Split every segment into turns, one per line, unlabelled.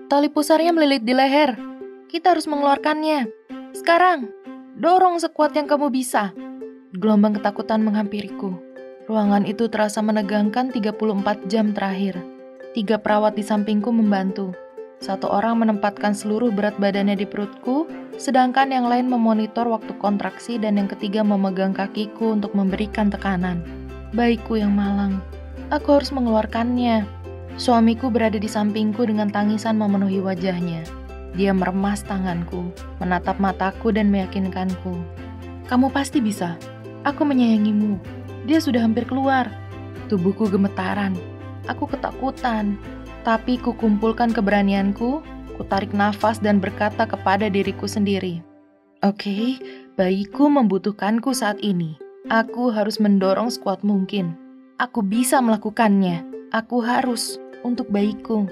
Tali pusarnya melilit di leher. Kita harus mengeluarkannya. Sekarang, dorong sekuat yang kamu bisa. Gelombang ketakutan menghampiriku. Ruangan itu terasa menegangkan 34 jam terakhir. 3 perawat di sampingku membantu. 1 orang menempatkan seluruh berat badannya di perutku, sedangkan yang lain memonitor waktu kontraksi dan yang ketiga memegang kakiku untuk memberikan tekanan. Bayiku yang malang. Aku harus mengeluarkannya. Suamiku berada di sampingku dengan tangisan memenuhi wajahnya. Dia meremas tanganku, menatap mataku dan meyakinkanku. Kamu pasti bisa. Aku menyayangimu. Dia sudah hampir keluar. Tubuhku gemetaran. Aku ketakutan. Tapi kukumpulkan keberanianku, kutarik nafas dan berkata kepada diriku sendiri. Oke, bayiku membutuhkanku saat ini. Aku harus mendorong sekuat mungkin. Aku bisa melakukannya. Aku harus untuk bayiku.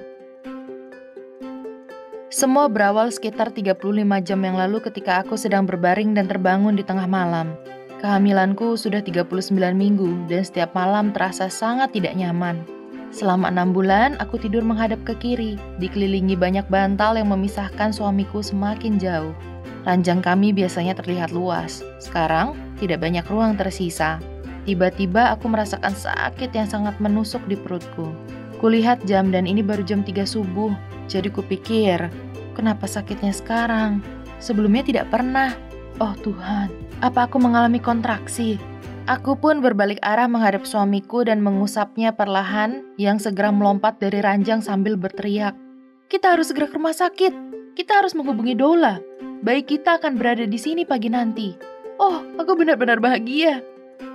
Semua berawal sekitar 35 jam yang lalu ketika aku sedang berbaring dan terbangun di tengah malam. Kehamilanku sudah 39 minggu dan setiap malam terasa sangat tidak nyaman. Selama 6 bulan, aku tidur menghadap ke kiri, dikelilingi banyak bantal yang memisahkan suamiku semakin jauh. Ranjang kami biasanya terlihat luas. Sekarang, tidak banyak ruang tersisa. Tiba-tiba aku merasakan sakit yang sangat menusuk di perutku. Kulihat jam dan ini baru jam 3 subuh. Jadi kupikir, kenapa sakitnya sekarang? Sebelumnya tidak pernah. Oh Tuhan, apa aku mengalami kontraksi? Aku pun berbalik arah menghadap suamiku dan mengusapnya perlahan yang segera melompat dari ranjang sambil berteriak. Kita harus segera ke rumah sakit. Kita harus menghubungi Doula. Bayi kita akan berada di sini pagi nanti. Oh, aku benar-benar bahagia.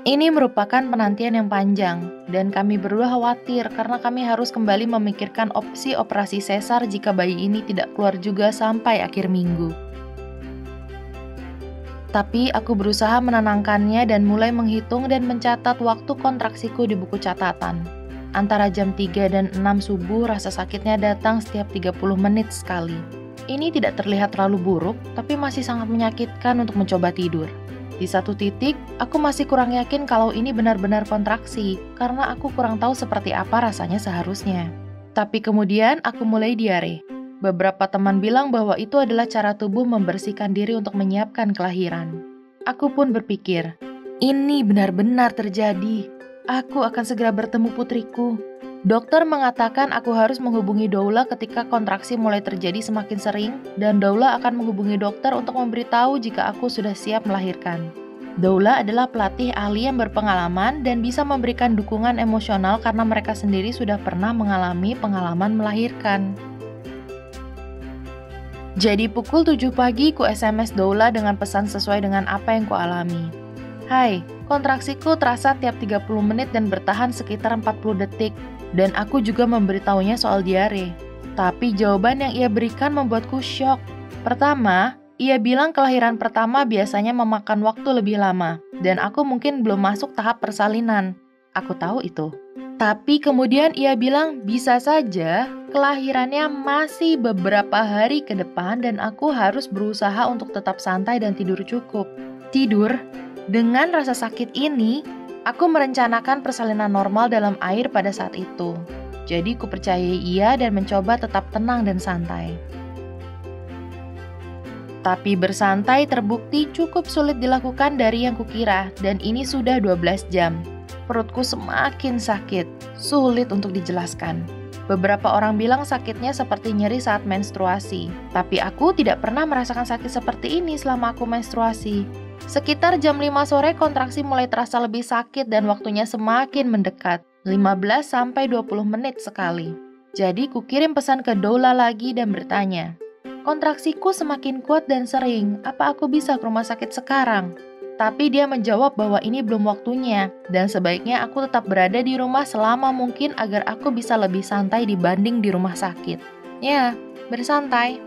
Ini merupakan penantian yang panjang, dan kami berdua khawatir karena kami harus kembali memikirkan opsi operasi sesar jika bayi ini tidak keluar juga sampai akhir minggu. Tapi aku berusaha menenangkannya dan mulai menghitung dan mencatat waktu kontraksiku di buku catatan. Antara jam 3 dan 6 subuh rasa sakitnya datang setiap 30 menit sekali. Ini tidak terlihat terlalu buruk, tapi masih sangat menyakitkan untuk mencoba tidur. Di satu titik, aku masih kurang yakin kalau ini benar-benar kontraksi, karena aku kurang tahu seperti apa rasanya seharusnya. Tapi kemudian aku mulai diare. Beberapa teman bilang bahwa itu adalah cara tubuh membersihkan diri untuk menyiapkan kelahiran. Aku pun berpikir, ini benar-benar terjadi. Aku akan segera bertemu putriku. Dokter mengatakan aku harus menghubungi Doula ketika kontraksi mulai terjadi semakin sering, dan Doula akan menghubungi dokter untuk memberitahu jika aku sudah siap melahirkan. Doula adalah pelatih ahli yang berpengalaman dan bisa memberikan dukungan emosional karena mereka sendiri sudah pernah mengalami pengalaman melahirkan. Jadi pukul 7 pagi ku SMS Doula dengan pesan sesuai dengan apa yang ku alami. Hai, kontraksiku terasa tiap 30 menit dan bertahan sekitar 40 detik. Dan aku juga memberitahunya soal diare. Tapi jawaban yang ia berikan membuatku syok. Pertama, ia bilang kelahiran pertama biasanya memakan waktu lebih lama. Dan aku mungkin belum masuk tahap persalinan. Aku tahu itu. Tapi kemudian ia bilang bisa saja kelahirannya masih beberapa hari ke depan dan aku harus berusaha untuk tetap santai dan tidur cukup. Tidur? Dengan rasa sakit ini, aku merencanakan persalinan normal dalam air pada saat itu. Jadi kupercayai ia dan mencoba tetap tenang dan santai. Tapi bersantai terbukti cukup sulit dilakukan dari yang kukira dan ini sudah 12 jam. Perutku semakin sakit, sulit untuk dijelaskan. Beberapa orang bilang sakitnya seperti nyeri saat menstruasi, tapi aku tidak pernah merasakan sakit seperti ini selama aku menstruasi. Sekitar jam 5 sore kontraksi mulai terasa lebih sakit dan waktunya semakin mendekat, 15-20 menit sekali. Jadi kukirim pesan ke Doula lagi dan bertanya, kontraksiku semakin kuat dan sering, apa aku bisa ke rumah sakit sekarang? Tapi dia menjawab bahwa ini belum waktunya, dan sebaiknya aku tetap berada di rumah selama mungkin agar aku bisa lebih santai dibanding di rumah sakit. Ya, bersantai.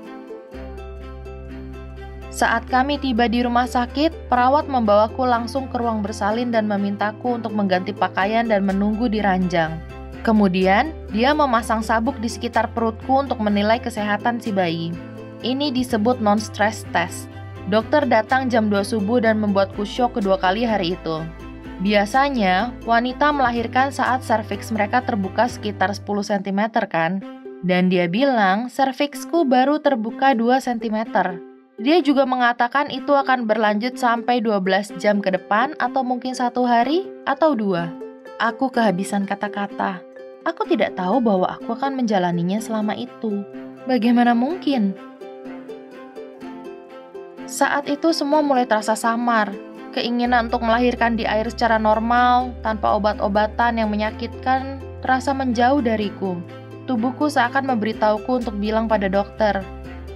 Saat kami tiba di rumah sakit, perawat membawaku langsung ke ruang bersalin dan memintaku untuk mengganti pakaian dan menunggu di ranjang. Kemudian, dia memasang sabuk di sekitar perutku untuk menilai kesehatan si bayi. Ini disebut non-stress test. Dokter datang jam 2 subuh dan membuatku syok kedua kali hari itu. Biasanya, wanita melahirkan saat serviks mereka terbuka sekitar 10 cm kan? Dan dia bilang serviksku baru terbuka 2 cm. Dia juga mengatakan itu akan berlanjut sampai 12 jam ke depan atau mungkin 1 hari atau 2. Aku kehabisan kata-kata. Aku tidak tahu bahwa aku akan menjalaninya selama itu. Bagaimana mungkin? Saat itu semua mulai terasa samar. Keinginan untuk melahirkan di air secara normal, tanpa obat-obatan yang menyakitkan, terasa menjauh dariku. Tubuhku seakan memberitahuku untuk bilang pada dokter,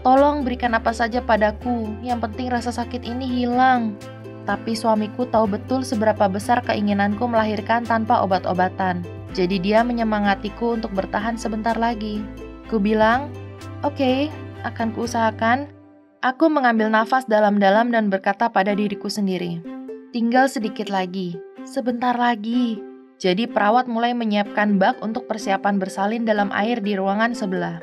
"Tolong berikan apa saja padaku, yang penting rasa sakit ini hilang." Tapi suamiku tahu betul seberapa besar keinginanku melahirkan tanpa obat-obatan. Jadi dia menyemangatiku untuk bertahan sebentar lagi. Ku bilang, "Oke, akan kuusahakan." Aku mengambil nafas dalam-dalam dan berkata pada diriku sendiri, "Tinggal sedikit lagi, sebentar lagi." Jadi perawat mulai menyiapkan bak untuk persiapan bersalin dalam air di ruangan sebelah.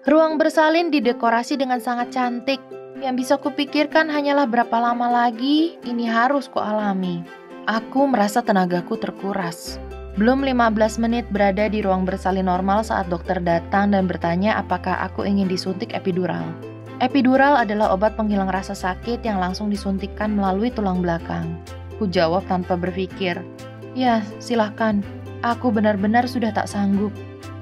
Ruang bersalin didekorasi dengan sangat cantik. Yang bisa kupikirkan hanyalah berapa lama lagi ini harus kualami. Aku merasa tenagaku terkuras. Belum 15 menit berada di ruang bersalin normal saat dokter datang dan bertanya apakah aku ingin disuntik epidural. Epidural adalah obat penghilang rasa sakit yang langsung disuntikkan melalui tulang belakang. Ku jawab tanpa berpikir, "Ya, silahkan. Aku benar-benar sudah tak sanggup."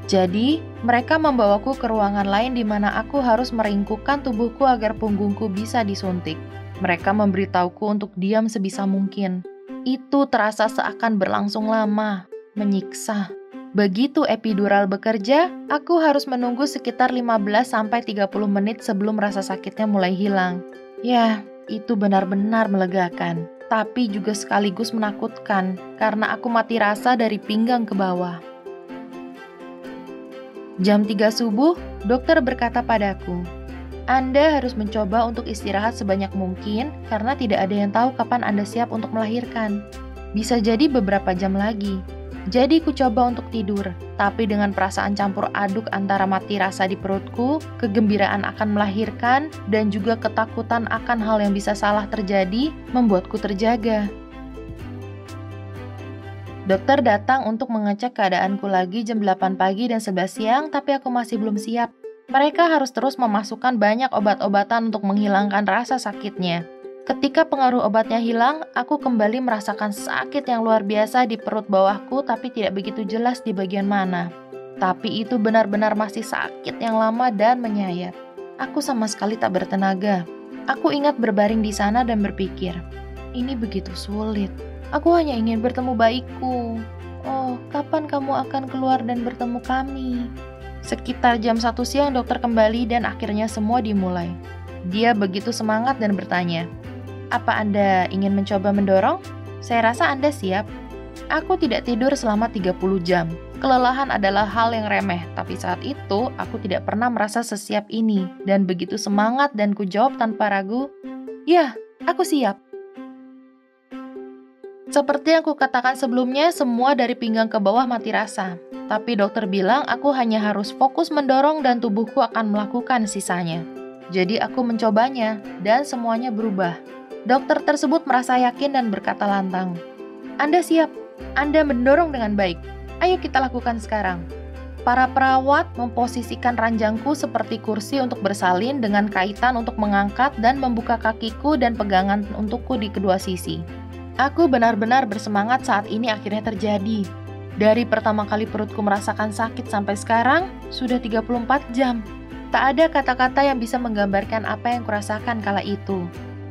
Jadi, mereka membawaku ke ruangan lain di mana aku harus meringkukkan tubuhku agar punggungku bisa disuntik. Mereka memberitahuku untuk diam sebisa mungkin. Itu terasa seakan berlangsung lama, menyiksa. Begitu epidural bekerja, aku harus menunggu sekitar 15-30 menit sebelum rasa sakitnya mulai hilang. Ya, itu benar-benar melegakan, tapi juga sekaligus menakutkan karena aku mati rasa dari pinggang ke bawah. Jam 3 subuh, dokter berkata padaku, "Anda harus mencoba untuk istirahat sebanyak mungkin karena tidak ada yang tahu kapan Anda siap untuk melahirkan. Bisa jadi beberapa jam lagi." Jadi ku coba untuk tidur, tapi dengan perasaan campur aduk antara mati rasa di perutku, kegembiraan akan melahirkan, dan juga ketakutan akan hal yang bisa salah terjadi, membuatku terjaga. Dokter datang untuk mengecek keadaanku lagi jam 8 pagi dan 11 siang, tapi aku masih belum siap. Mereka harus terus memasukkan banyak obat-obatan untuk menghilangkan rasa sakitnya. Ketika pengaruh obatnya hilang, aku kembali merasakan sakit yang luar biasa di perut bawahku tapi tidak begitu jelas di bagian mana. Tapi itu benar-benar masih sakit yang lama dan menyayat. Aku sama sekali tak bertenaga. Aku ingat berbaring di sana dan berpikir, ini begitu sulit. Aku hanya ingin bertemu bayiku. Oh, kapan kamu akan keluar dan bertemu kami? Sekitar jam 1 siang dokter kembali dan akhirnya semua dimulai. Dia begitu semangat dan bertanya, "Apa Anda ingin mencoba mendorong? Saya rasa Anda siap." Aku tidak tidur selama 30 jam. Kelelahan adalah hal yang remeh, tapi saat itu aku tidak pernah merasa sesiap ini. Dan begitu semangat dan ku jawab tanpa ragu, "Ya, aku siap." Seperti yang ku katakan sebelumnya, semua dari pinggang ke bawah mati rasa. Tapi dokter bilang aku hanya harus fokus mendorong dan tubuhku akan melakukan sisanya. Jadi aku mencobanya, dan semuanya berubah. Dokter tersebut merasa yakin dan berkata lantang, "Anda siap, Anda mendorong dengan baik. Ayo kita lakukan sekarang." Para perawat memposisikan ranjangku seperti kursi untuk bersalin dengan kaitan untuk mengangkat dan membuka kakiku dan pegangan untukku di kedua sisi. Aku benar-benar bersemangat saat ini akhirnya terjadi. Dari pertama kali perutku merasakan sakit sampai sekarang, sudah 34 jam. Tak ada kata-kata yang bisa menggambarkan apa yang kurasakan kala itu.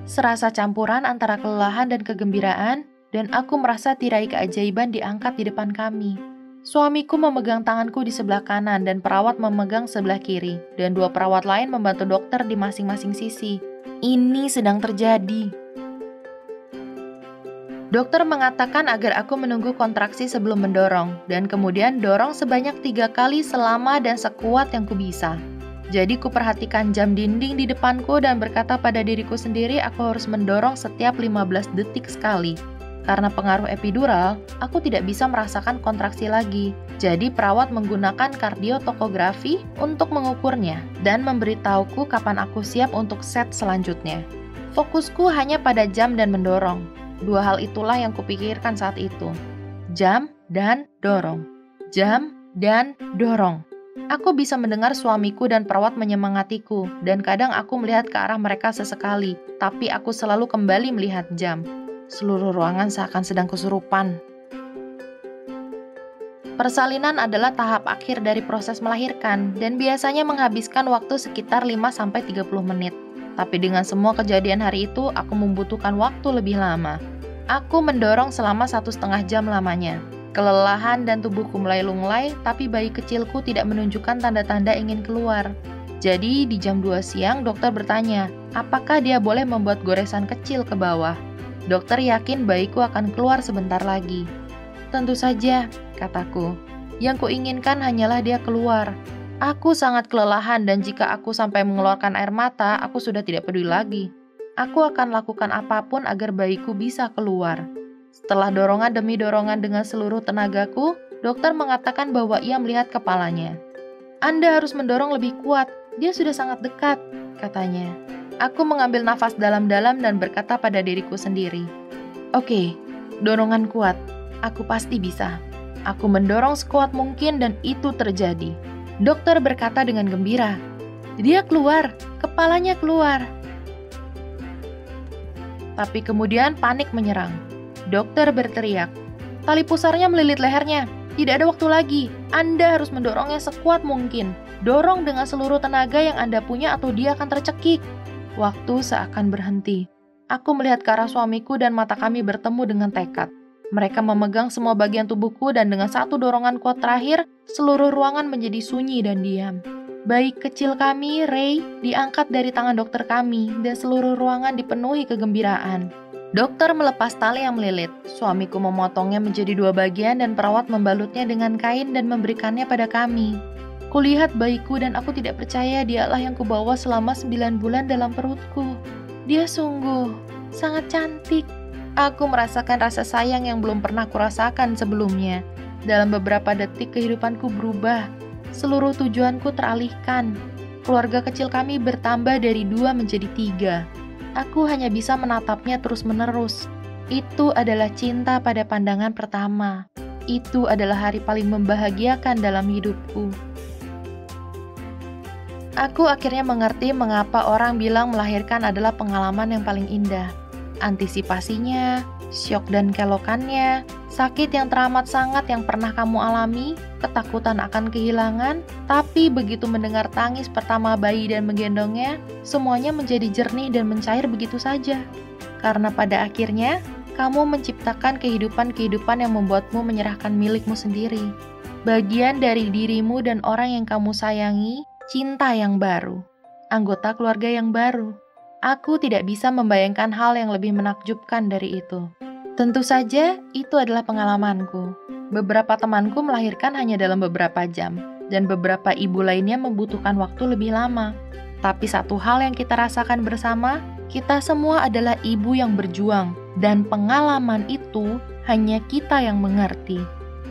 Serasa campuran antara kelelahan dan kegembiraan, dan aku merasa tirai keajaiban diangkat di depan kami. Suamiku memegang tanganku di sebelah kanan dan perawat memegang sebelah kiri, dan 2 perawat lain membantu dokter di masing-masing sisi. Ini sedang terjadi. Dokter mengatakan agar aku menunggu kontraksi sebelum mendorong, dan kemudian dorong sebanyak 3 kali selama dan sekuat yang ku bisa. Jadi kuperhatikan jam dinding di depanku dan berkata pada diriku sendiri aku harus mendorong setiap 15 detik sekali. Karena pengaruh epidural, aku tidak bisa merasakan kontraksi lagi. Jadi perawat menggunakan kardiotokografi untuk mengukurnya dan memberitahuku kapan aku siap untuk set selanjutnya. Fokusku hanya pada jam dan mendorong. 2 hal itulah yang kupikirkan saat itu. Jam dan dorong. Jam dan dorong. Aku bisa mendengar suamiku dan perawat menyemangatiku, dan kadang aku melihat ke arah mereka sesekali, tapi aku selalu kembali melihat jam. Seluruh ruangan seakan sedang kesurupan. Persalinan adalah tahap akhir dari proses melahirkan, dan biasanya menghabiskan waktu sekitar 5-30 menit. Tapi dengan semua kejadian hari itu, aku membutuhkan waktu lebih lama. Aku mendorong selama 1,5 jam lamanya. Kelelahan dan tubuhku mulai lunglai, tapi bayi kecilku tidak menunjukkan tanda-tanda ingin keluar. Jadi di jam 2 siang dokter bertanya, apakah dia boleh membuat goresan kecil ke bawah. Dokter yakin bayiku akan keluar sebentar lagi. Tentu saja, kataku. Yang kuinginkan hanyalah dia keluar. Aku sangat kelelahan dan jika aku sampai mengeluarkan air mata, aku sudah tidak peduli lagi. Aku akan lakukan apapun agar bayiku bisa keluar. Setelah dorongan demi dorongan dengan seluruh tenagaku, dokter mengatakan bahwa ia melihat kepalanya. Anda harus mendorong lebih kuat, dia sudah sangat dekat, katanya. Aku mengambil nafas dalam-dalam dan berkata pada diriku sendiri, Oke, dorongan kuat, aku pasti bisa. Aku mendorong sekuat mungkin dan itu terjadi. Dokter berkata dengan gembira, dia keluar, kepalanya keluar. Tapi kemudian panik menyerang. Dokter berteriak, tali pusarnya melilit lehernya. Tidak ada waktu lagi. Anda harus mendorongnya sekuat mungkin. Dorong dengan seluruh tenaga yang Anda punya atau dia akan tercekik. Waktu seakan berhenti. Aku melihat ke arah suamiku dan mata kami bertemu dengan tekad. Mereka memegang semua bagian tubuhku dan dengan satu dorongan kuat terakhir, seluruh ruangan menjadi sunyi dan diam. Bayi kecil kami, Ray, diangkat dari tangan dokter kami dan seluruh ruangan dipenuhi kegembiraan. Dokter melepas tali yang melilit. Suamiku memotongnya menjadi 2 bagian dan perawat membalutnya dengan kain dan memberikannya pada kami. Kulihat bayiku dan aku tidak percaya dialah yang kubawa selama 9 bulan dalam perutku. Dia sungguh sangat cantik. Aku merasakan rasa sayang yang belum pernah kurasakan sebelumnya. Dalam beberapa detik kehidupanku berubah. Seluruh tujuanku teralihkan. Keluarga kecil kami bertambah dari 2 menjadi 3. Aku hanya bisa menatapnya terus-menerus. Itu adalah cinta pada pandangan pertama. Itu adalah hari paling membahagiakan dalam hidupku. Aku akhirnya mengerti mengapa orang bilang melahirkan adalah pengalaman yang paling indah. Antisipasinya, syok dan kelokannya, sakit yang teramat sangat yang pernah kamu alami, ketakutan akan kehilangan, tapi begitu mendengar tangis pertama bayi dan menggendongnya, semuanya menjadi jernih dan mencair begitu saja. Karena pada akhirnya, kamu menciptakan kehidupan-kehidupan yang membuatmu menyerahkan milikmu sendiri. Bagian dari dirimu dan orang yang kamu sayangi, cinta yang baru, anggota keluarga yang baru. Aku tidak bisa membayangkan hal yang lebih menakjubkan dari itu. Tentu saja, itu adalah pengalamanku. Beberapa temanku melahirkan hanya dalam beberapa jam, dan beberapa ibu lainnya membutuhkan waktu lebih lama. Tapi satu hal yang kita rasakan bersama, kita semua adalah ibu yang berjuang, dan pengalaman itu hanya kita yang mengerti.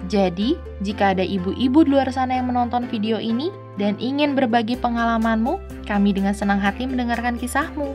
Jadi, jika ada ibu-ibu di luar sana yang menonton video ini dan ingin berbagi pengalamanmu, kami dengan senang hati mendengarkan kisahmu.